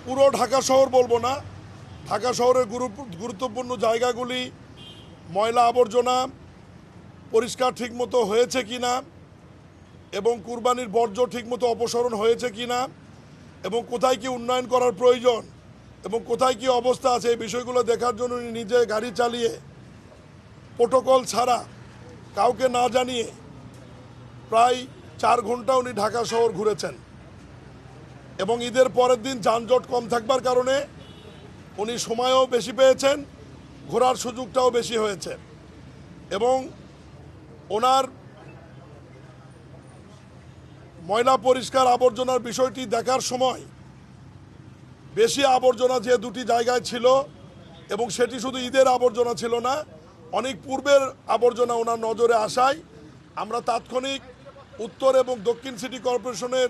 পুরো ঢাকা শহর বলবো না, ঢাকা শহরের গুরুত্বপূর্ণ জায়গাগুলি ময়লা আবর্জনা পরিষ্কার ঠিকমতো হয়েছে কিনা এবং কুরবানির বর্জ্য ঠিকমতো অপসারণ হয়েছে কিনা এবং কোথায় কি উন্নয়ন করার প্রয়োজন এবং কোথায় কি অবস্থা আছে এই বিষয়গুলো দেখার জন্য উনি নিজে গাড়ি চালিয়ে প্রোটোকল ছাড়া কাউকে না জানিয়ে প্রায় 4 ঘন্টা উনি ঢাকা শহর ঘুরেছেন এবং ঈদের পরের দিন যানজট কম থাকবার কারণে উনি সময়ও বেশি পেয়েছেন, ঘোরার সুযোগটাও বেশি হয়েছে এবং ওনার ময়লা পরিষ্কার আবর্জনার বিষয়টি দেখার সময় বেশি আবর্জনা যে দুটি জায়গায় ছিল এবং সেটি শুধু ঈদের আবর্জনা ছিল না, অনেক পূর্বের আবর্জনা ওনার নজরে আসায় আমরা তাৎক্ষণিক উত্তর এবং দক্ষিণ সিটি কর্পোরেশনের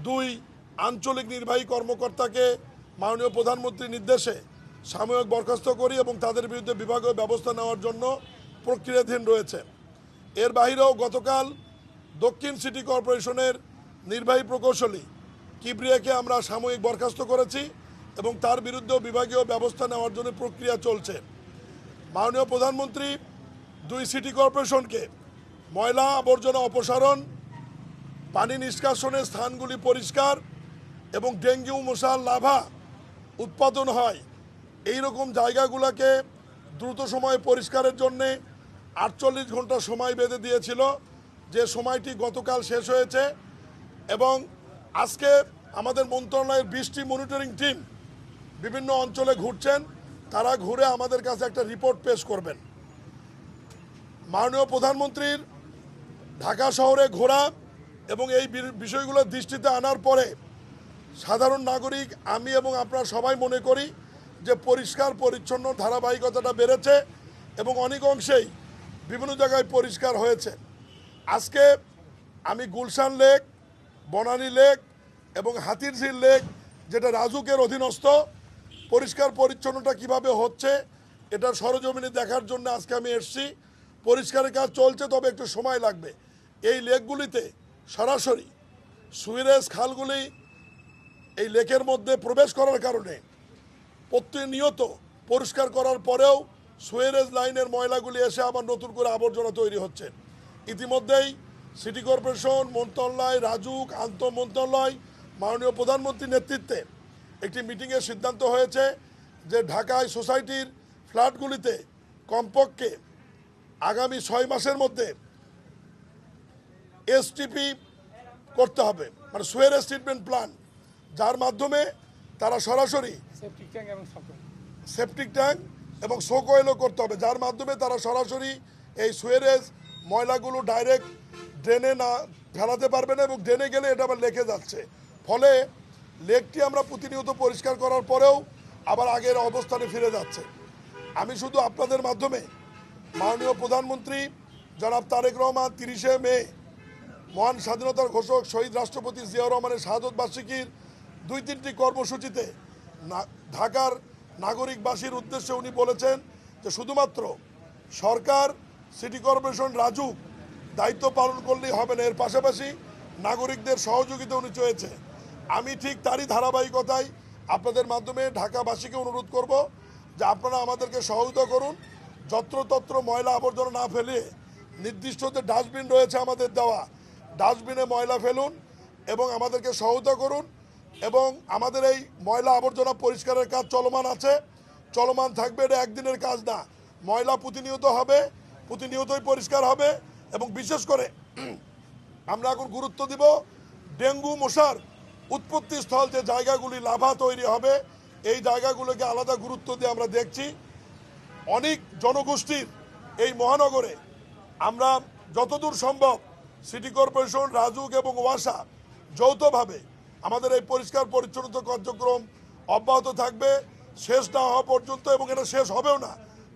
2 আঞ্চলিক নির্বাহী কর্মকর্তাকে মাননীয় প্রধানমন্ত্রীর নির্দেশে সাময়িক বরখাস্ত করি এবং তাদের বিরুদ্ধে বিভাগীয় ব্যবস্থা নেওয়ার জন্য প্রক্রিয়াধীন রয়েছে। এর বাইরেও গতকাল দক্ষিণ সিটি কর্পোরেশনের নির্বাহী প্রকৌশলী কিবরিয়াকে আমরা সাময়িক বরখাস্ত করেছি এবং তার বিরুদ্ধেও বিভাগীয় ব্যবস্থা নেওয়ার জন্য প্রক্রিয়া চলছে। মাননীয় প্রধানমন্ত্রী 2 সিটি কর্পোরেশনকে ময়লা আবর্জনা অপসারণ, পানি নিষ্কাশনের স্থানগুলি পরিষ্কার এবং ডেঙ্গু মশার লার্ভা উৎপাদন হয় এই রকম জায়গাগুলোকে দ্রুত সময়ে পরিষ্কারের জন্যে 48 ঘন্টা সময় বেঁধে দিয়েছিল, যে সময়টি গতকাল শেষ হয়েছে এবং আজকে আমাদের মন্ত্রণালয়ের 20টি মনিটরিং টিম বিভিন্ন অঞ্চলে ঘুরছেন, তারা ঘুরে আমাদের কাছে একটা রিপোর্ট পেশ করবেন। মাননীয় প্রধানমন্ত্রীর ঢাকা শহরে ঘোরা এবং এই বিষয়গুলো দৃষ্টিতে আনার পরে সাধারণ নাগরিক, আমি এবং আপনারা সবাই মনে করি যে পরিষ্কার পরিচ্ছন্ন ধারাবাহিকতাটা বেড়েছে এবং অনেক অংশেই বিভিন্ন জায়গায় পরিষ্কার হয়েছে। আজকে আমি গুলশান লেক, বনানী লেক এবং হাতিরঝিল লেক, যেটা রাজুকের অধীনস্থ, পরিষ্কার পরিচ্ছন্নতা কিভাবে হচ্ছে এটা সরজমিনে দেখার জন্য আজকে আমি এসেছি। পরিষ্কারের কাজ চলছে, তবে একটু সময় লাগবে। এই লেকগুলিতে সরাসরি সুইরেজ খালগুলি এই লেকের মধ্যে প্রবেশ করার কারণে প্রতিনিয়ত পরিষ্কার করার পরেও সুইরেজ লাইনের ময়লাগুলি এসে আবার নতুন করে আবর্জনা তৈরি হচ্ছে। ইতিমধ্যেই সিটি কর্পোরেশন, মন্ত্রণালয়, রাজুক, আন্তঃ মন্ত্রণালয়, মাননীয় প্রধানমন্ত্রীর নেতৃত্বে একটি মিটিংয়ের সিদ্ধান্ত হয়েছে যে ঢাকায় সোসাইটির ফ্ল্যাটগুলিতে কমপক্ষে আগামী 6 মাসের মধ্যে এসটিপি করতে হবে, মানে সুয়েরেজ ট্রিটমেন্ট প্ল্যান, যার মাধ্যমে তারা সরাসরি সেপটিক ট্যাঙ্ক এবং সোকোয়েলও করতে হবে, যার মাধ্যমে তারা সরাসরি এই সুয়েরেজ ময়লাগুলো ডাইরেক্ট ড্রেনে না ফেলাতে পারবে না এবং ড্রেনে গেলে এটা আবার লেকে যাচ্ছে। ফলে লেকটি আমরা প্রতিনিয়ত পরিষ্কার করার পরেও আবার আগের অবস্থানে ফিরে যাচ্ছে। আমি শুধু আপনাদের মাধ্যমে মাননীয় প্রধানমন্ত্রী জনাব তারেক রহমান 30শে মে মহান স্বাধীনতার ঘোষক শহীদ রাষ্ট্রপতি জিয়াউর রহমানের শাহাদত বার্ষিকীর 2-3টি কর্মসূচিতে ঢাকার নাগরিকবাসীর উদ্দেশ্যে উনি বলেছেন যে শুধুমাত্র সরকার, সিটি কর্পোরেশন, রাজুক দায়িত্ব পালন করলেই হবে না, এর পাশাপাশি নাগরিকদের সহযোগিতা উনি চেয়েছে। আমি ঠিক তারই ধারাবাহিকতায় আপনাদের মাধ্যমে ঢাকাবাসীকে অনুরোধ করব যে আপনারা আমাদেরকে সহযোগিতা করুন, যত্রতত্র ময়লা আবর্জনা না ফেলে নির্দিষ্ট যে ডাস্টবিন রয়েছে আমাদের দেওয়া, ডাস্টবিনে ময়লা ফেলুন এবং আমাদেরকে সহায়তা করুন। এবং আমাদের এই ময়লা আবর্জনা পরিষ্কারের কাজ চলমান আছে, চলমান থাকবে, এটা একদিনের কাজ না, ময়লা প্রতিনিয়ত হবে, প্রতিনিয়তই পরিষ্কার হবে এবং বিশেষ করে আমরা এখন গুরুত্ব দিব ডেঙ্গু মশার উৎপত্তি স্থল যে জায়গাগুলি লাভা তৈরি হবে এই জায়গাগুলোকে আলাদা গুরুত্ব দিয়ে আমরা দেখছি। অনেক জনগোষ্ঠীর এই মহানগরে আমরা যতদূর সম্ভব সিটি কর্পোরেশন, রাজুক এবং ওয়াসা যৌথভাবে আমাদের এই পরিষ্কার পরিচ্ছন্নতা কার্যক্রম অব্যাহত থাকবে শেষ না হওয়া পর্যন্ত, এবং এটা শেষ হবেও না,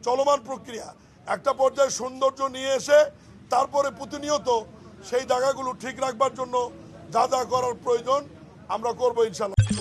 চলমান প্রক্রিয়া। একটা পর্যায়ে সৌন্দর্য নিয়ে এসে তারপরে প্রতিনিয়ত সেই জায়গাগুলো ঠিক রাখবার জন্য যা যা করার প্রয়োজন আমরা করবো ইনশাআল্লাহ।